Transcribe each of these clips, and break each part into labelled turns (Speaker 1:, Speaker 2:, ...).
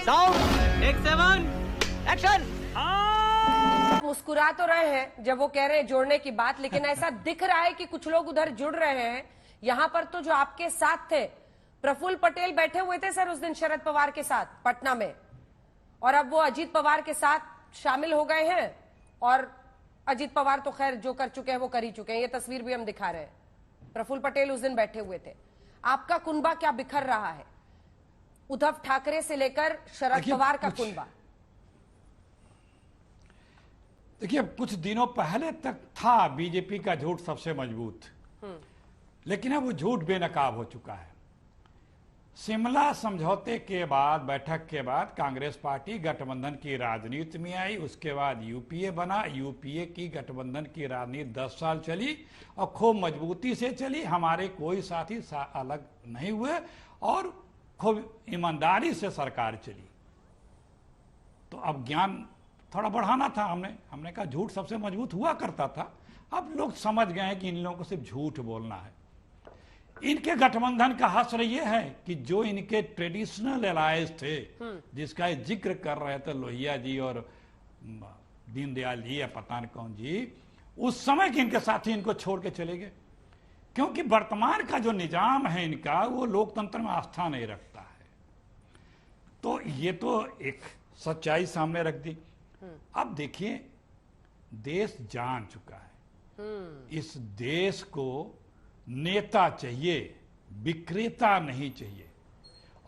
Speaker 1: Sound take 7 action.
Speaker 2: मुस्कुरा तो रहे हैं जब वो कह रहे हैं जोड़ने की बात, लेकिन ऐसा दिख रहा है कि कुछ लोग उधर जुड़ रहे हैं। यहाँ पर तो जो आपके साथ थे, प्रफुल्ल पटेल बैठे हुए थे सर उस दिन शरद पवार के साथ पटना में, और अब वो अजीत पवार के साथ शामिल हो गए हैं। और अजीत पवार तो खैर जो कर चुके हैं वो कर ही चुके हैं, ये तस्वीर भी हम दिखा रहे हैं। प्रफुल्ल पटेल उस दिन बैठे हुए थे। आपका कुनबा क्या बिखर रहा है, उद्धव ठाकरे से लेकर शरद पवार का कुनबा।
Speaker 3: देखिए, कुछ दिनों पहले तक था बीजेपी का झूठ सबसे मजबूत, लेकिन अब वो झूठ बेनकाब हो चुका है। शिमला समझौते के बाद, बैठक के बाद कांग्रेस पार्टी गठबंधन की राजनीति में आई। उसके बाद यूपीए बना। यूपीए की गठबंधन की राजनीति 10 साल चली और खूब मजबूती से चली। हमारे कोई साथी अलग नहीं हुए और खूब ईमानदारी से सरकार चली। तो अब ज्ञान थोड़ा बढ़ाना था। हमने कहा झूठ सबसे मजबूत हुआ करता था। अब लोग समझ गए हैं कि इन लोगों को सिर्फ झूठ बोलना है। इनके गठबंधन का हश्र ये है कि जो इनके ट्रेडिशनल अलायंस थे, जिसका जिक्र कर रहे थे लोहिया जी और दीनदयाल जी या पता नहीं कौन जी, उस समय के इनके साथी इनको छोड़ के चले गए, क्योंकि वर्तमान का जो निजाम है इनका, वो लोकतंत्र में आस्था नहीं रखता है। तो ये तो एक सच्चाई सामने रख दी। अब देखिए, देश जान चुका है। इस देश को नेता चाहिए, विक्रेता नहीं चाहिए।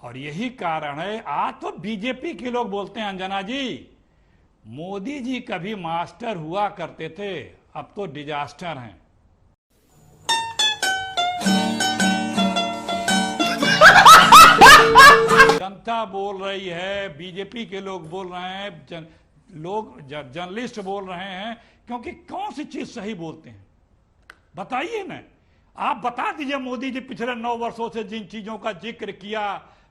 Speaker 3: और यही कारण है, आज तो बीजेपी के लोग बोलते हैं, अंजना जी, मोदी जी कभी मास्टर हुआ करते थे, अब तो डिजास्टर हैं। जनता बोल रही है, बीजेपी के लोग बोल रहे हैं, जर्नलिस्ट बोल रहे हैं, क्योंकि कौन सी चीज सही बोलते हैं बताइए ना। आप बता दीजिए, मोदी जी पिछले 9 वर्षों से जिन चीजों का जिक्र किया,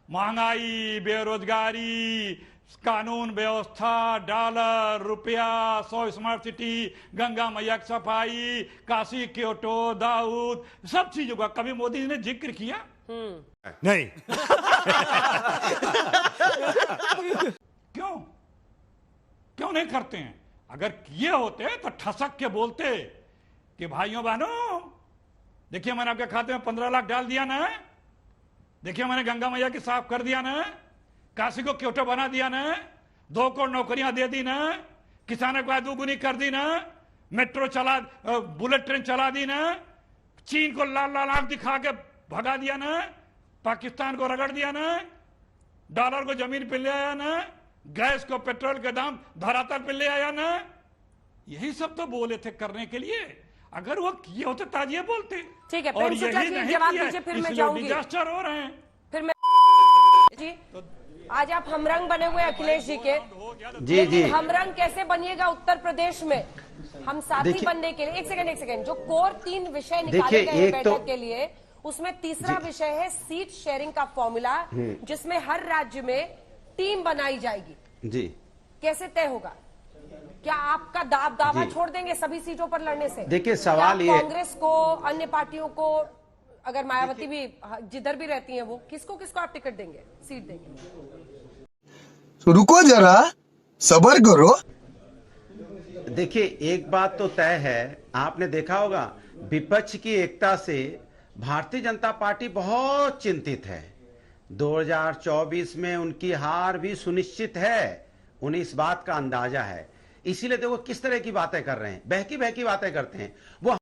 Speaker 3: महंगाई, बेरोजगारी, कानून व्यवस्था, डॉलर, रुपया, 100 स्मार्ट सिटी, गंगा मैया की सफाई, काशी क्योटो, दाऊद, सब चीजों का कभी मोदी जी ने जिक्र किया?
Speaker 4: नहीं।
Speaker 3: क्यों नहीं करते हैं? अगर किए होते तो ठसक के बोलते कि भाइयों बहनों, देखिए मैंने आपके खाते में 15 लाख डाल दिया ना, देखिए मैंने गंगा मैया की साफ कर दिया ना, काशी को क्योटो बना दिया ना, 2 करोड़ नौकरियां दे दी ना, किसानों को 2 गुनी कर दी ना, मेट्रो चला, बुलेट ट्रेन चला दी ना, चीन को लाल लाल आंख दिखा के भगा दिया ना, पाकिस्तान को रगड़ दिया ना, डॉलर को जमीन पे ले आया ना, गैस को, पेट्रोल के दाम धरातल पे ले आया ना। यही सब तो बोले थे करने के लिए। अगर वो किए होते ताजिए बोलते।
Speaker 2: ठीक है,
Speaker 3: और यही नहीं
Speaker 2: जवाब
Speaker 3: किया,
Speaker 2: दीजिए, फिर मैं
Speaker 3: इसलिए
Speaker 2: जाऊंगी।
Speaker 3: डिजास्टर हो रहे हैं।
Speaker 2: फिर मैं जी, आज आप हमरंग बने हुए अखिलेश जी के।
Speaker 4: जी जी,
Speaker 2: हमरंग कैसे बनिएगा उत्तर प्रदेश में हम साथी बनने के लिए? एक सेकंड, जो कोर 3 विषय निकाले गए हैं बैठक के लिए, उसमें तीसरा विषय है सीट शेयरिंग का फॉर्मूला, जिसमें हर राज्य में टीम बनाई जाएगी।
Speaker 4: जी,
Speaker 2: कैसे तय होगा? क्या आपका दावा छोड़ देंगे सभी सीटों पर लड़ने से?
Speaker 4: देखिए सवाल ये,
Speaker 2: कांग्रेस को, अन्य पार्टियों को, अगर मायावती भी जिधर भी रहती हैं, वो किसको आप टिकट देंगे, सीट देंगे?
Speaker 5: रुको जरा, सब्र करो।
Speaker 4: देखिए एक बात तो तय है, आपने देखा होगा विपक्ष की एकता से भारतीय जनता पार्टी बहुत चिंतित है। 2024 में उनकी हार भी सुनिश्चित है, उन्हें इस बात का अंदाजा है। इसीलिए देखो किस तरह की बातें कर रहे हैं, बहकी बातें करते हैं वो।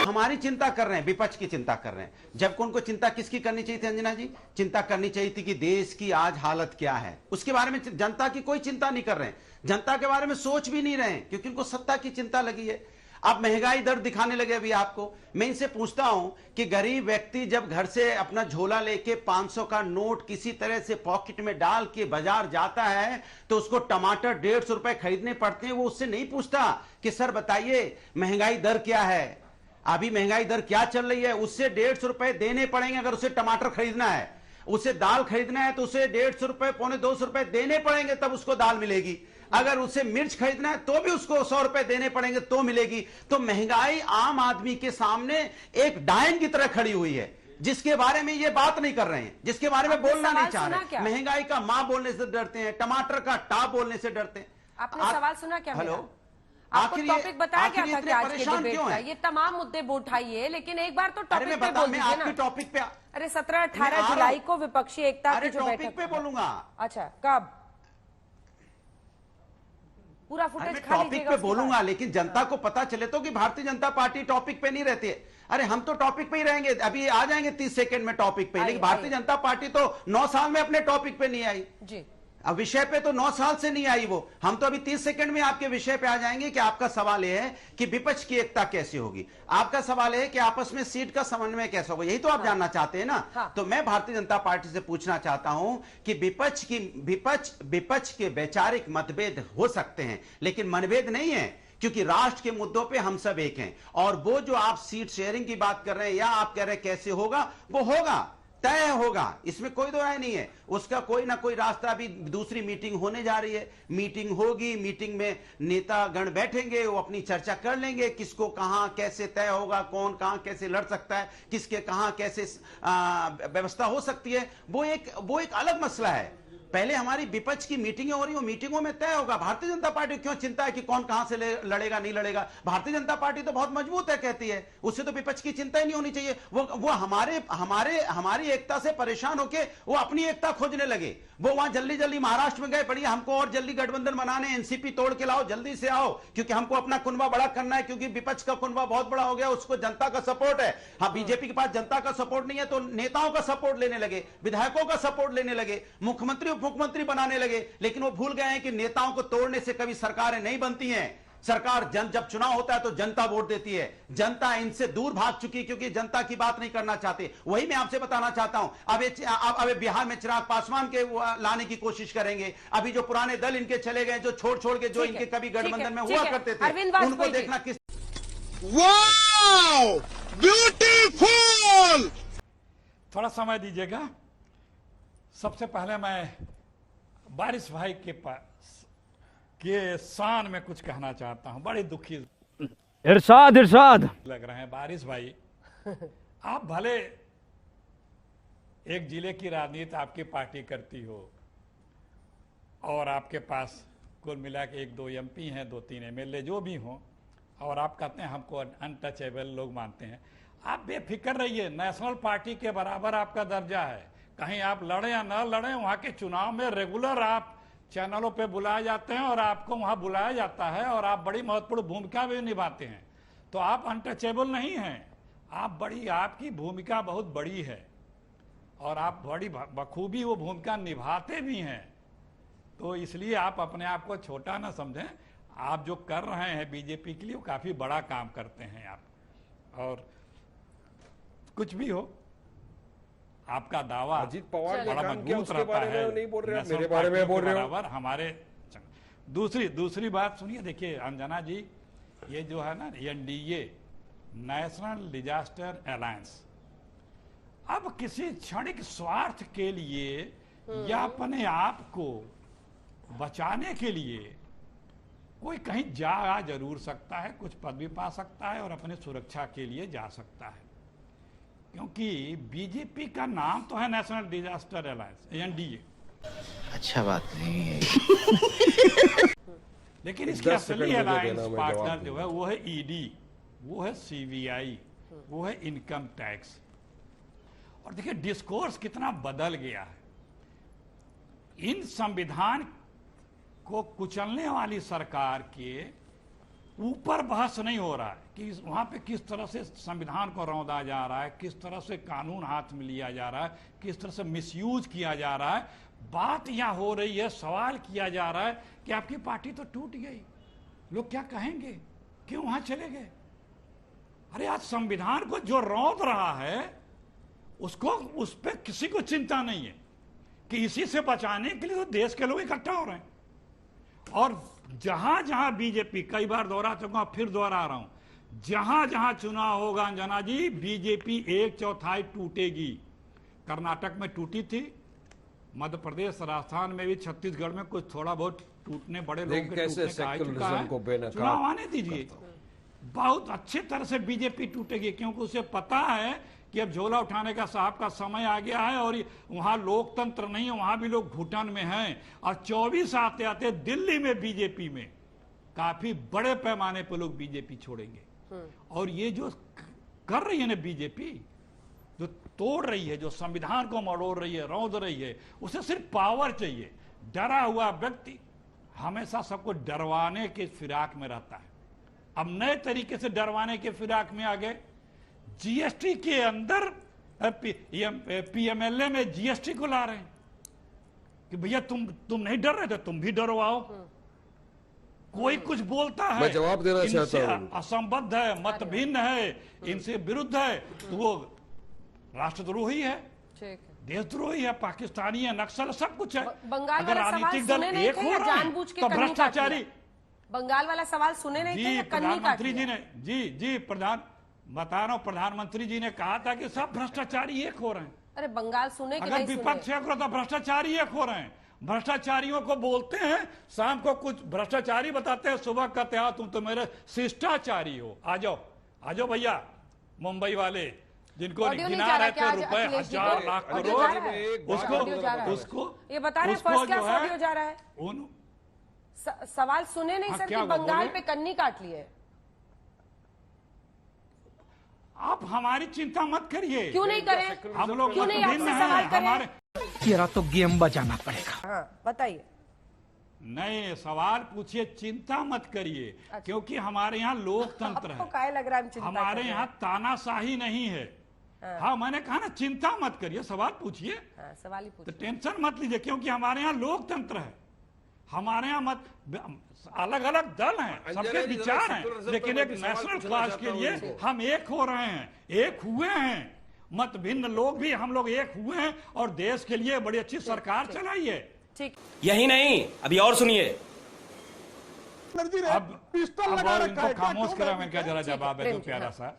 Speaker 4: हमारी चिंता कर रहे हैं, विपक्ष की चिंता कर रहे हैं, जबकि उनको चिंता किसकी करनी चाहिए थी अंजना जी? चिंता करनी चाहिए थी कि देश की आज हालत क्या है, उसके बारे में जनता की कोई चिंता नहीं कर रहे हैं, जनता के बारे में सोच भी नहीं रहे हैं, क्योंकि उनको सत्ता की चिंता लगी है। आप महंगाई दर दिखाने लगे अभी आपको। मैं इनसे पूछता हूं कि गरीब व्यक्ति जब घर से अपना झोला लेके 500 का नोट किसी तरह से पॉकेट में डाल के बाजार जाता है, तो उसको टमाटर 150 रुपए खरीदने पड़ते हैं। वो उससे नहीं पूछता कि सर बताइए महंगाई दर क्या है, अभी महंगाई दर क्या चल रही है। उससे 150 रुपए देने पड़ेंगे अगर उसे टमाटर खरीदना है, उसे दाल खरीदना है तो उसे 150 रुपए, 125 रुपए देने पड़ेंगे, तब उसको दाल मिलेगी। अगर उसे मिर्च खरीदना है तो भी उसको 100 रुपए देने पड़ेंगे तो मिलेगी। तो महंगाई आम आदमी के सामने एक डायन की तरह खड़ी हुई है। जिसके बारे में ये बात नहीं कर रहे हैं, जिसके बारे में
Speaker 2: आपने
Speaker 4: बोलना नहीं
Speaker 2: सवाल
Speaker 4: चाह
Speaker 2: सुना
Speaker 4: रहे।
Speaker 2: क्या?
Speaker 4: महंगाई का मां बोलने से डरते हैं, टमाटर का टा बोलने से डरते हैं।
Speaker 2: आपने सवाल सुना क्या मेरा?
Speaker 4: हेलो,
Speaker 2: आपको
Speaker 4: आखिर
Speaker 2: टॉपिक बताया
Speaker 4: आखिर
Speaker 2: गया था
Speaker 4: इतने
Speaker 2: कि आज के
Speaker 4: परेशान
Speaker 2: डिबेट
Speaker 4: क्यों
Speaker 2: का
Speaker 4: हैं?
Speaker 2: ये तमाम मुद्दे उठाइए, लेकिन एक बार तो
Speaker 4: अरे
Speaker 2: टॉपिक
Speaker 4: मैं
Speaker 2: पे
Speaker 4: बता,
Speaker 2: बोल
Speaker 4: मैं
Speaker 2: दीजिए
Speaker 4: आपके
Speaker 2: ना।
Speaker 4: टॉपिक पे,
Speaker 2: अरे
Speaker 4: मैं
Speaker 2: 17-18
Speaker 4: आ रहा
Speaker 2: जुलाई
Speaker 4: हूं।
Speaker 2: को विपक्षी एकता
Speaker 4: अरे
Speaker 2: की जो
Speaker 4: टॉपिक
Speaker 2: बैठक
Speaker 4: पे बोलूंगा।
Speaker 2: अच्छा, कब? पूरा
Speaker 4: अरे
Speaker 2: फुटेज
Speaker 4: मैं
Speaker 2: खा
Speaker 4: टॉपिक
Speaker 2: लीजिएगा
Speaker 4: पे
Speaker 2: उसके
Speaker 4: बोलूंगा,
Speaker 2: बाद।
Speaker 4: लेकिन जनता को पता चले तो कि भारतीय जनता पार्टी टॉपिक पे नहीं रहती है। अरे हम तो टॉपिक पे ही रहेंगे, अभी आ जाएंगे 30 सेकंड में टॉपिक पे, लेकिन भारतीय जनता पार्टी तो 9 साल में अपने टॉपिक पे नहीं आई।
Speaker 2: जी,
Speaker 4: अब विषय पे तो 9 साल से नहीं आई वो। हम तो अभी 30 सेकंड में आपके विषय पे आ जाएंगे कि आपका सवाल यह है कि विपक्ष की एकता कैसे होगी, आपका सवाल है कि आपस में सीट का समन्वय कैसा होगा, यही तो आप जानना चाहते हैं ना।
Speaker 2: हाँ।
Speaker 4: तो मैं भारतीय जनता पार्टी से पूछना चाहता हूं कि विपक्ष के वैचारिक मतभेद हो सकते हैं, लेकिन मनभेद नहीं है, क्योंकि राष्ट्र के मुद्दों पे हम सब एक हैं। और वो जो आप सीट शेयरिंग की बात कर रहे हैं या आप कह रहे हैं कैसे होगा, वो होगा, तय होगा, इसमें कोई दो राय नहीं है। उसका कोई ना कोई रास्ता, अभी दूसरी मीटिंग होने जा रही है, मीटिंग होगी, मीटिंग में नेता गण बैठेंगे, वो अपनी चर्चा कर लेंगे, किसको कहां कैसे तय होगा, कौन कहां कैसे लड़ सकता है, किसके कहां कैसे व्यवस्था हो सकती है, वो एक अलग मसला है। पहले हमारी विपक्ष की मीटिंगें हो रही, वो मीटिंगों में तय होगा। भारतीय जनता पार्टी क्यों चिंता है कि कौन कहां से लड़ेगा नहीं लड़ेगा? भारतीय जनता पार्टी तो बहुत मजबूत है, कहती है, उससे तो विपक्ष की चिंता ही नहीं होनी चाहिए। वो हमारी एकता से परेशान होके वो अपनी एकता खोजने लगे। वो वहां जल्दी जल्दी महाराष्ट्र में गए, बढ़िया हमको और जल्दी गठबंधन बनाने, एनसीपी तोड़ के लाओ, जल्दी से आओ, क्योंकि हमको अपना कुनबा बड़ा करना है, क्योंकि विपक्ष का कुनबा बहुत बड़ा हो गया, उसको जनता का सपोर्ट है। हाँ, बीजेपी के पास जनता का सपोर्ट नहीं है तो नेताओं का सपोर्ट लेने लगे, विधायकों का सपोर्ट लेने लगे, मुख्यमंत्री उपमुख्यमंत्री बनाने लगे। लेकिन वो भूल गए हैं कि नेताओं को तोड़ने से कभी सरकारें नहीं बनती हैं। सरकार जब चुनाव होता है तो जनता वोट देती है। जनता इनसे दूर भाग चुकी, क्योंकि जनता की बात नहीं करना चाहते। वही मैं आपसे बताना चाहता हूं। अब बिहार में चिराग पासवान के लाने की कोशिश करेंगे। अभी जो पुराने दल इनके चले गए, जो छोड़ के जो इनके कभी गठबंधन में हुआ करते थे, उनको देखना किस।
Speaker 5: Wow beautiful.
Speaker 3: थोड़ा समय दीजिएगा। सबसे पहले मैं बारिश भाई के शान में कुछ कहना चाहता हूं। बड़े दुखी
Speaker 6: इरशाद
Speaker 3: लग रहे हैं बारिश भाई। आप भले एक जिले की राजनीति आपकी पार्टी करती हो और आपके पास कुल मिला के 1-2 एमपी हैं, 2-3 एमएलए जो भी हों, और आप कहते हैं हमको अनटचेबल लोग मानते हैं। आप बेफिक्र रहिए, नेशनल पार्टी के बराबर आपका दर्जा है। कहीं आप लड़े या न लड़े, वहां के चुनाव में रेगुलर आप चैनलों पे बुलाए जाते हैं और आपको वहां बुलाया जाता है और आप बड़ी महत्वपूर्ण भूमिका भी निभाते हैं। तो आप अनटचेबल नहीं हैं, आपकी भूमिका बहुत बड़ी है और आप बड़ी बखूबी वो भूमिका निभाते भी हैं। तो इसलिए आप अपने आप को छोटा ना समझें। आप जो कर रहे हैं बीजेपी के लिए वो काफी बड़ा काम करते हैं आप। और कुछ भी हो, आपका दावा
Speaker 7: अजीत पवार ने
Speaker 3: बड़ा
Speaker 7: काम किया,
Speaker 3: मजबूत
Speaker 7: उसके
Speaker 3: रहता
Speaker 7: बारे
Speaker 3: है।
Speaker 7: में नहीं बोल रहे,
Speaker 3: नेशनल
Speaker 7: मेरे बारे में
Speaker 3: पार्टी
Speaker 7: बोल
Speaker 3: के
Speaker 7: रहे हो।
Speaker 3: बराबर हमारे दूसरी दूसरी बात सुनिए। देखिए अंजना जी, ये जो है ना एनडीए, नेशनल डिजास्टर अलायंस, अब किसी क्षणिक स्वार्थ के लिए या अपने आप को बचाने के लिए कोई कहीं जा जरूर सकता है, कुछ पद भी पा सकता है और अपने सुरक्षा के लिए जा सकता है। क्योंकि बीजेपी का नाम तो है नेशनल डिजास्टर अलायंस, एनडीए।
Speaker 8: अच्छा बात नहीं है।
Speaker 3: लेकिन इसके असली अलायंस पार्टनर जो है वो है ईडी, वो है सीबीआई, वो है इनकम टैक्स। और देखिए डिस्कोर्स कितना बदल गया है। इन संविधान को कुचलने वाली सरकार के ऊपर बहस नहीं हो रहा है कि वहां पे किस तरह से संविधान को रौंदा जा रहा है, किस तरह से कानून हाथ में लिया जा रहा है, किस तरह से मिसयूज किया जा रहा है। बात यहां हो रही है, सवाल किया जा रहा है कि आपकी पार्टी तो टूट गई, लोग क्या कहेंगे, क्यों वहां चले गए। अरे आज संविधान को जो रौंद रहा है उसको, उस पर किसी को चिंता नहीं है कि इसी से बचाने के लिए तो देश के लोग इकट्ठा हो रहे हैं। और जहां जहां बीजेपी, कई बार दोहरा चुका, फिर दोहरा रहा हूं, जहां जहां चुनाव होगा अंजना जी, बीजेपी 1/4 टूटेगी। कर्नाटक में टूटी थी, मध्य प्रदेश, राजस्थान में भी, छत्तीसगढ़ में कुछ थोड़ा बहुत टूटने, बड़े लोगों के टूटने का आ चुका है। चुनाव आने दीजिए, बहुत अच्छे तरह से बीजेपी टूटेगी, क्योंकि उसे पता है कि अब झोला उठाने का साहब का समय आ गया है और वहां लोकतंत्र नहीं है, वहां भी लोग घुटन में हैं। और 24 आते आते दिल्ली में बीजेपी में काफी बड़े पैमाने पर लोग बीजेपी छोड़ेंगे। और ये जो कर रही है ना बीजेपी, जो तोड़ रही है, जो संविधान को मरोड़ रही है, रौंद रही है, उसे सिर्फ पावर चाहिए। डरा हुआ व्यक्ति हमेशा सबको डरवाने के फिराक में रहता है। अब नए तरीके से डरवाने के फिराक में आ गए। जीएसटी के अंदर पीएमएलए में जीएसटी को ला रहे हैं कि भैया तुम नहीं डर रहे थे, तुम भी डरवाओ। कोई कुछ बोलता है,
Speaker 6: मैं जवाब देना चाहता हूं।
Speaker 3: असंबद्ध है, मत भिन्न है, इनसे विरुद्ध है, तो वो राष्ट्रद्रोही है, देशद्रोही है, पाकिस्तानी है, नक्सल, सब कुछ है।
Speaker 2: बंगाल
Speaker 3: अगर
Speaker 2: वाला
Speaker 3: राजनीतिक
Speaker 2: सवाल
Speaker 3: दल
Speaker 2: सुने नहीं
Speaker 3: एक
Speaker 2: थे
Speaker 3: हो
Speaker 2: या
Speaker 3: रहा है
Speaker 2: जानबूझ के
Speaker 3: तो
Speaker 2: कन्नी काट
Speaker 3: भ्रष्टाचारी।
Speaker 2: लिया? बंगाल वाला सवाल सुने नहीं थे
Speaker 3: जी
Speaker 2: या कन्नी काट
Speaker 3: प्रधानमंत्री जी
Speaker 2: लिया?
Speaker 3: ने जी बता रहा हूं, प्रधानमंत्री जी ने कहा था कि सब भ्रष्टाचारी एक हो रहे हैं।
Speaker 2: अरे बंगाल सुने कि
Speaker 3: अगर
Speaker 2: नहीं
Speaker 3: विपक्ष
Speaker 2: सुने?
Speaker 3: एक हो तो भ्रष्टाचारी एक हो रहे हैं। भ्रष्टाचारियों को बोलते हैं, शाम को कुछ भ्रष्टाचारी बताते हैं, सुबह कहते हैं तुम तो मेरे शिष्टाचारी हो। आ जाओ भैया, मुंबई वाले जिनको
Speaker 2: ऑडियो नहीं
Speaker 3: गिना
Speaker 2: जा रहा
Speaker 3: रहे
Speaker 2: क्या
Speaker 3: थे
Speaker 2: आज
Speaker 3: रुपए
Speaker 2: अखिलेश जी
Speaker 3: 1000
Speaker 2: को?
Speaker 3: लाख
Speaker 2: ऑडियो जा रहा
Speaker 3: करोड़,
Speaker 2: है? ऑडियो जा रहा है?
Speaker 3: उसको
Speaker 2: ये बता रहे
Speaker 3: उसको
Speaker 2: फर्स्ट
Speaker 3: जो
Speaker 2: क्लास
Speaker 3: है,
Speaker 2: ऑडियो जा रहा है। सवाल सुने नहीं
Speaker 3: हाँ,
Speaker 2: सर
Speaker 3: क्या
Speaker 2: कि
Speaker 3: वो
Speaker 2: बंगाल
Speaker 3: बोले?
Speaker 2: पे कन्नी काट लिए।
Speaker 3: आप हमारी चिंता मत करिए।
Speaker 2: क्यों नहीं करें?
Speaker 3: हम लोग
Speaker 2: क्यों नहीं
Speaker 3: भिन्न
Speaker 2: आपसे
Speaker 3: हैं,
Speaker 2: सवाल करें?
Speaker 3: हमारे
Speaker 1: तेरा तो गेम बजाना पड़ेगा।
Speaker 2: हाँ बताइए।
Speaker 3: नहीं, सवाल पूछिए, चिंता मत करिए, क्योंकि हमारे यहाँ लोकतंत्र
Speaker 2: आपको
Speaker 3: है।
Speaker 2: काय लग रहा है हम चिंता कर
Speaker 3: हमारे
Speaker 2: रहे हैं?
Speaker 3: यहाँ तानाशाही नहीं है। हाँ, मैंने कहा ना, चिंता मत करिए, सवाल पूछिए,
Speaker 2: हाँ, सवाल ही
Speaker 3: तो
Speaker 2: पूछिए।
Speaker 3: टेंशन मत लीजिए, क्योंकि हमारे यहाँ लोकतंत्र है। हमारे यहाँ मत अलग अलग दल हैं, सबके विचार हैं, लेकिन एक नेशनल क्लास के लिए हम एक हो रहे हैं, एक हुए हैं। मत भिन्न लोग भी हम लोग एक हुए हैं और देश के लिए बड़ी अच्छी सरकार चलाई है।
Speaker 2: ठीक।
Speaker 7: यही नहीं, अभी और सुनिए।
Speaker 3: अब और इनको खामोश करा, मैंने कहा जरा जवाब है तो प्यारा सा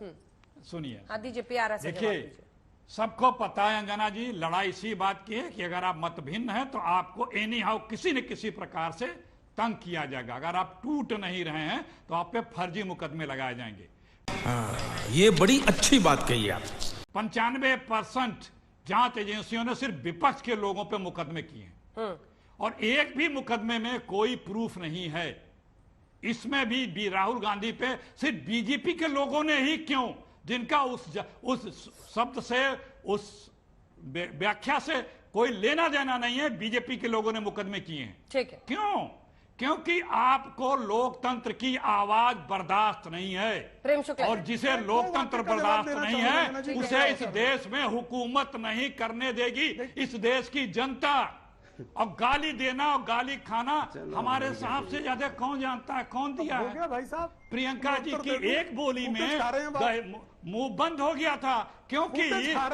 Speaker 3: सुनिए।
Speaker 2: हाँ दीजिए प्यारा सा जवाब
Speaker 3: देखिए,
Speaker 2: दीजिए।
Speaker 3: सबको पता है अंजना जी, लड़ाई इसी बात की है कि अगर आप मत भिन्न है तो आपको एनी हाउ किसी न किसी प्रकार से तंग किया जाएगा। अगर आप टूट नहीं रहे हैं तो आप पे फर्जी मुकदमे लगाए जाएंगे।
Speaker 6: ये बड़ी अच्छी बात कही आप।
Speaker 3: 95% जांच एजेंसियों ने सिर्फ विपक्ष के लोगों पे मुकदमे किए हैं और एक भी मुकदमे में कोई प्रूफ नहीं है। इसमें भी राहुल गांधी पे सिर्फ बीजेपी के लोगों ने ही क्यों, जिनका उस शब्द से, उस व्याख्या से कोई लेना देना नहीं है, बीजेपी के लोगों ने मुकदमे किए हैं।
Speaker 2: ठीक है।
Speaker 3: क्यों? क्योंकि आपको लोकतंत्र की आवाज बर्दाश्त नहीं है,
Speaker 2: प्रेम शुक्ला।
Speaker 3: और जिसे लोकतंत्र बर्दाश्त नहीं है उसे इस देश में हुकूमत नहीं करने देगी इस देश की जनता। और गाली देना और गाली खाना हमारे साहब से ज्यादा कौन जानता है, कौन दिया है?
Speaker 9: भाई साहब,
Speaker 3: प्रियंका जी की एक बोली में मुंह बंद हो गया था, क्योंकि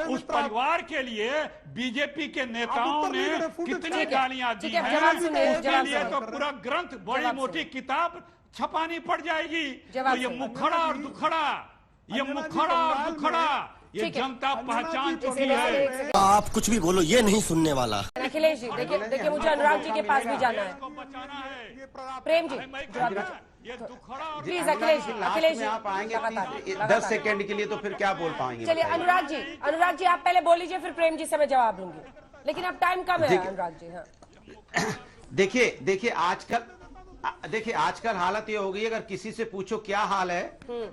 Speaker 3: उस परिवार के लिए बीजेपी के नेताओं ने कितनी गालियां दी हैं, उसके लिए तो पूरा ग्रंथ, बड़ी मोटी किताब छपानी पड़ जाएगी। तो ये मुखड़ा और दुखड़ा, ये मुखड़ा और दुखड़ा, ये जनता पहचान चुकी है।
Speaker 5: आप कुछ भी बोलो, ये नहीं सुनने वाला।
Speaker 2: अखिलेश जी देखिए मुझे अनुराग जी के पास भी जाना है। प्रेम जी
Speaker 3: ये दुखड़ा और
Speaker 2: प्लीज अखिलेश जी
Speaker 4: आप आएंगे 10 सेकंड के लिए, तो फिर क्या बोल पाएंगे?
Speaker 2: चलिए अनुराग जी आप पहले बोल लीजिए, फिर प्रेम जी से मैं जवाब दूंगी, लेकिन अब टाइम कम है अनुराग जी। हाँ
Speaker 4: देखिए आजकल हालत ये हो गई, अगर किसी से पूछो क्या हाल है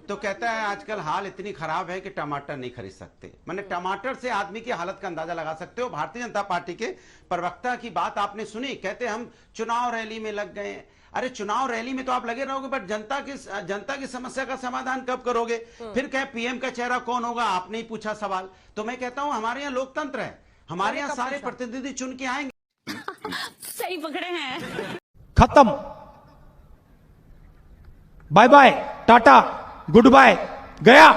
Speaker 4: तो कहता है आजकल हाल इतनी खराब है कि टमाटर नहीं खरीद सकते। मैंने टमाटर से आदमी की हालत का अंदाजा लगा सकते हो। भारतीय जनता पार्टी के प्रवक्ता की बात आपने सुनी, कहते हम चुनाव रैली में लग गए। अरे चुनाव रैली में तो आप लगे रहोगे, बट जनता की समस्या का समाधान कब करोगे? फिर कहे पीएम का चेहरा कौन होगा, आपने ही पूछा सवाल। तो मैं कहता हूं हमारे यहाँ लोकतंत्र है, हमारे यहाँ सारे प्रतिनिधि चुन के आएंगे।
Speaker 10: सही पकड़े हैं।
Speaker 1: खत्म, bye bye, tata, goodbye, गया।